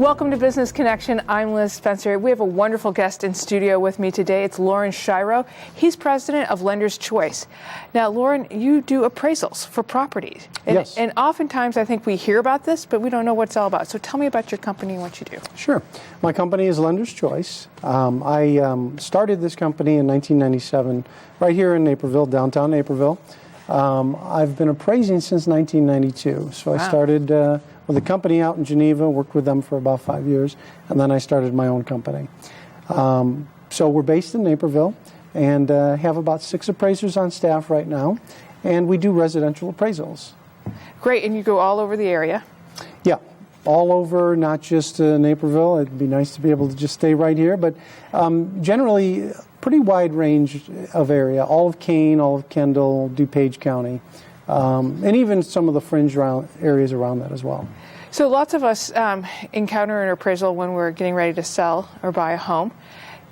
Welcome to Business Connection. I'm Liz Spencer. We have a wonderful guest in studio with me today. It's Lauren Shiro. He's president of Lender's Choice. Now, Lauren, you do appraisals for properties. Yes. And oftentimes I think we hear about this, but we don't know what it's all about. So tell me about your company and what you do. Sure. My company is Lender's Choice. I started this company in 1997 right here in Naperville, downtown Naperville. I've been appraising since 1992. So Wow. I started with a company out in Geneva, worked with them for about 5 years, and then I started my own company. So we're based in Naperville and have about 6 appraisers on staff right now, and we do residential appraisals. Great, and you go all over the area. Yeah, all over, not just Naperville. It'd be nice to be able to just stay right here, but generally pretty wide range of area, all of Kane, all of Kendall, DuPage County, and even some of the fringe areas around that as well. So lots of us encounter an appraisal when we're getting ready to sell or buy a home.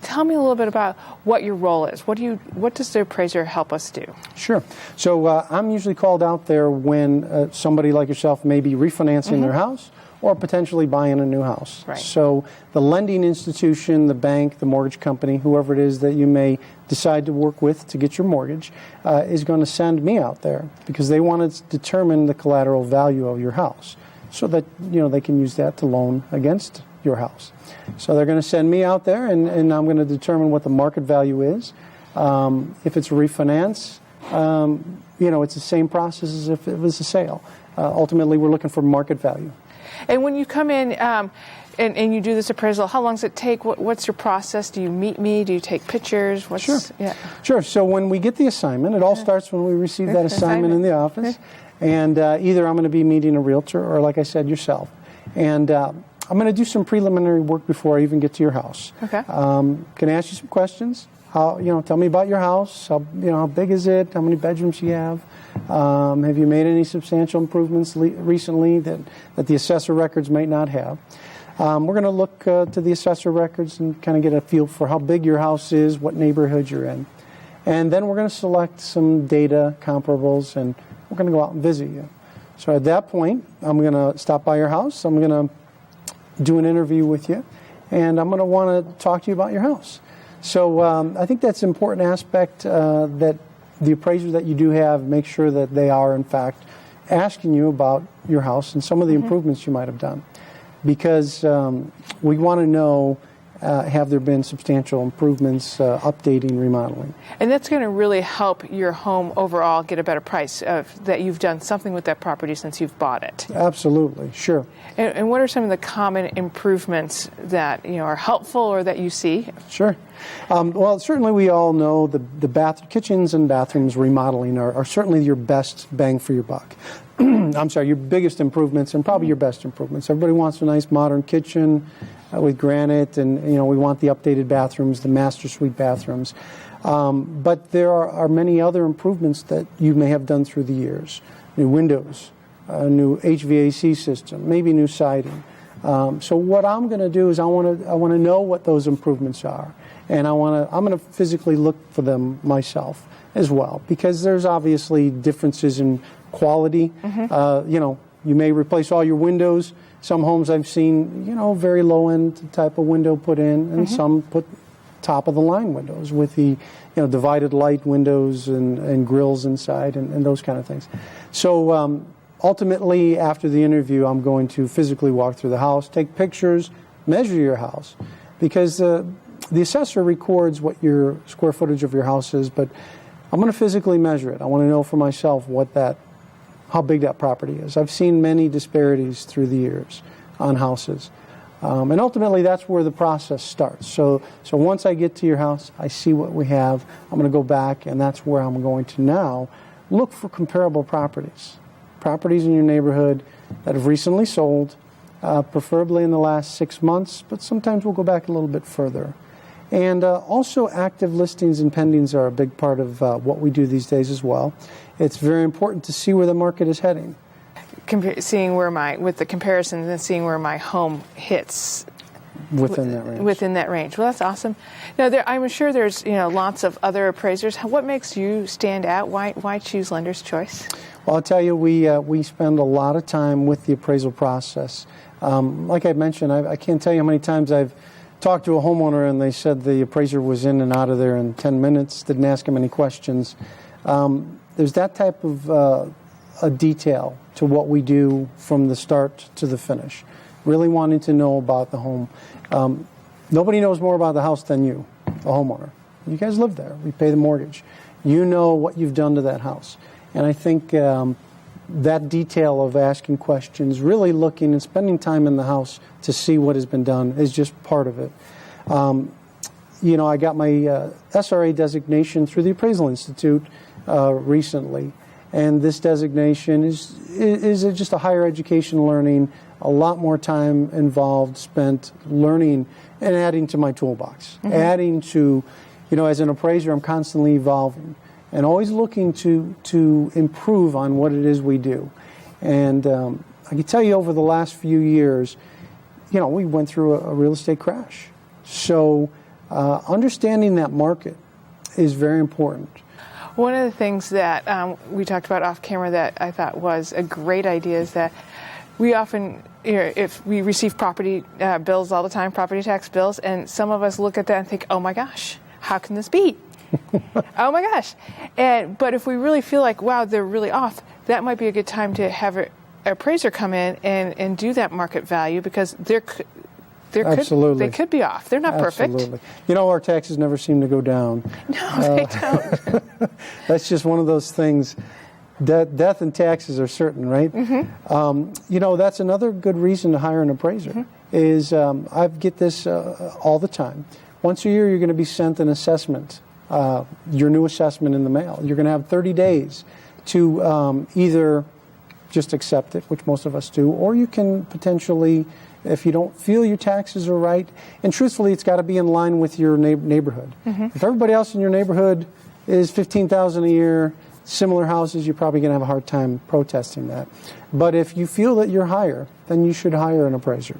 Tell me a little bit about what your role is. What does the appraiser help us do? Sure. So I'm usually called out there when somebody like yourself may be refinancing their house or potentially buying a new house. Right. So the lending institution, the bank, the mortgage company, whoever it is that you may decide to work with to get your mortgage, is going to send me out there because they want to determine the collateral value of your house so that they can use that to loan against your house. So they're going to send me out there, and I'm going to determine what the market value is. If it's a refinance, it's the same process as if it was a sale. Ultimately, we're looking for market value. And when you come in and you do this appraisal, how long does it take? What's your process? Do you meet me? Do you take pictures? Sure. Yeah. Sure. So when we get the assignment, it all starts when we receive that assignment in the office. And either I'm going to be meeting a realtor or, like I said, yourself. And I'm going to do some preliminary work before I even get to your house. Okay. Can I ask you some questions? Tell me about your house. How big is it? How many bedrooms you have? Have you made any substantial improvements recently that the assessor records might not have? We're going to look to the assessor records and kind of get a feel for how big your house is, what neighborhood you're in. And then we're going to select some data comparables, and we're going to go out and visit you. So at that point, I'm going to stop by your house. I'm going to do an interview with you, and I'm going to want to talk to you about your house. So I think that's an important aspect that the appraisers that you do have make sure that they are, in fact, asking you about your house and some of the improvements you might have done. Because we want to know, have there been substantial improvements, updating, remodeling. And that's going to really help your home overall get a better price that you've done something with that property since you've bought it. Absolutely, sure. And what are some of the common improvements that are helpful or that you see? Sure. Well, certainly we all know the kitchens and bathrooms remodeling are certainly your best bang for your buck. I'm sorry, your biggest improvements and probably your best improvements. Everybody wants a nice modern kitchen with granite, and we want the updated bathrooms, the master suite bathrooms. But there are many other improvements that you may have done through the years. New windows, a new HVAC system, maybe new siding. So what I'm going to do is I want to know what those improvements are, and I'm going to physically look for them myself as well, because there's obviously differences in quality. You may replace all your windows. Some homes I've seen, very low-end type of window put in, and some put top-of-the-line windows with the, divided light windows and grills inside and those kind of things. So ultimately, after the interview, I'm going to physically walk through the house, take pictures, measure your house, because the assessor records what your square footage of your house is, but I'm going to physically measure it. I want to know for myself how big that property is. I've seen many disparities through the years on houses. And ultimately, that's where the process starts. So once I get to your house, I see what we have. I'm going to go back, and that's where I'm going to now look for comparable properties. Properties in your neighborhood that have recently sold, preferably in the last 6 months, but sometimes we'll go back a little bit further. And also active listings and pendings are a big part of what we do these days as well. It's very important to see where the market is heading. Seeing with the comparisons and seeing where my home hits within that range. Within that range. Well, that's awesome. Now, I'm sure there's lots of other appraisers. What makes you stand out? Why choose Lender's Choice? Well, I'll tell you, we spend a lot of time with the appraisal process. Like I mentioned, I can't tell you how many times I've talked to a homeowner and they said the appraiser was in and out of there in 10 minutes, didn't ask him any questions. There's that type of a detail to what we do from the start to the finish, really wanting to know about the home. Nobody knows more about the house than you, a homeowner. You guys live there. We pay the mortgage. You know what you've done to that house. And I think that detail of asking questions, really looking and spending time in the house to see what has been done is just part of it. I got my SRA designation through the Appraisal Institute recently. And this designation is just a higher education learning, a lot more time involved, spent learning and adding to my toolbox. Adding to, as an appraiser, I'm constantly evolving and always looking to improve on what it is we do. And I can tell you over the last few years, we went through a real estate crash. So understanding that market is very important. One of the things that we talked about off camera that I thought was a great idea is that we often, if we receive property bills all the time, property tax bills, and some of us look at that and think, oh my gosh, how can this be? Oh my gosh. But if we really feel like, wow, they're really off, that might be a good time to have an appraiser come in and do that market value, because they could be off. They're not perfect. Absolutely. Our taxes never seem to go down. No, they don't. That's just one of those things. Death and taxes are certain, right? That's another good reason to hire an appraiser. Is I get this all the time. Once a year, you're going to be sent an assessment, your new assessment in the mail. You're going to have 30 days to either just accept it, which most of us do, or you can potentially, if you don't feel your taxes are right, and truthfully, it's got to be in line with your neighborhood. If everybody else in your neighborhood is $15,000 a year, similar houses, you're probably going to have a hard time protesting that. But if you feel that you're higher, then you should hire an appraiser.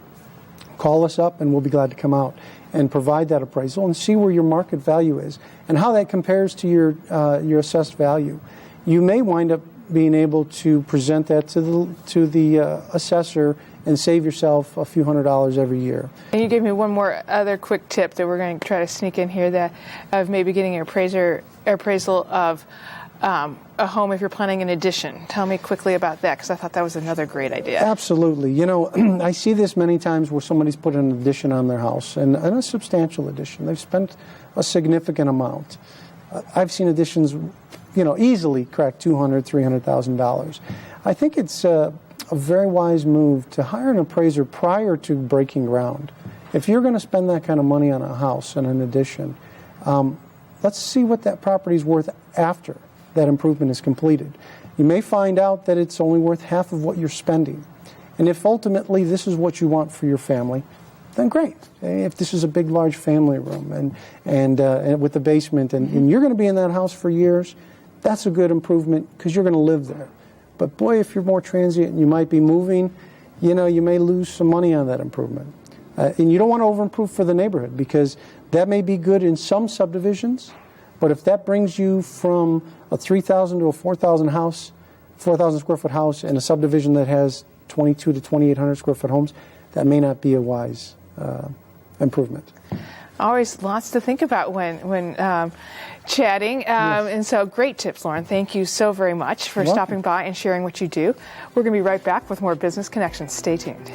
Call us up and we'll be glad to come out and provide that appraisal and see where your market value is and how that compares to your assessed value. You may wind up being able to present that to the assessor and save yourself a few $100s every year. And you gave me one more other quick tip that we're going to try to sneak in here, that of maybe getting an appraisal of a home if you're planning an addition. Tell me quickly about that, because I thought that was another great idea. Absolutely. I see this many times where somebody's put an addition on their house, and a substantial addition. They've spent a significant amount. I've seen additions, easily crack $200,000, $300,000. I think it's a very wise move to hire an appraiser prior to breaking ground. If you're going to spend that kind of money on a house and an addition, let's see what that property's worth after that improvement is completed. You may find out that it's only worth half of what you're spending. And if ultimately this is what you want for your family, then great. If this is a big, large family room and with the basement and you're going to be in that house for years, that's a good improvement because you're going to live there. But boy, if you're more transient and you might be moving, you may lose some money on that improvement. And you don't want to over-improve for the neighborhood, because that may be good in some subdivisions, but if that brings you from a 3,000 to a 4,000 square foot house in a subdivision that has 22 to 2,800 square foot homes, that may not be a wise improvement. Always lots to think about when chatting. Yes. And so great tips, Lauren. Thank you so very much for stopping by and sharing what you do. We're going to be right back with more Business Connections. Stay tuned.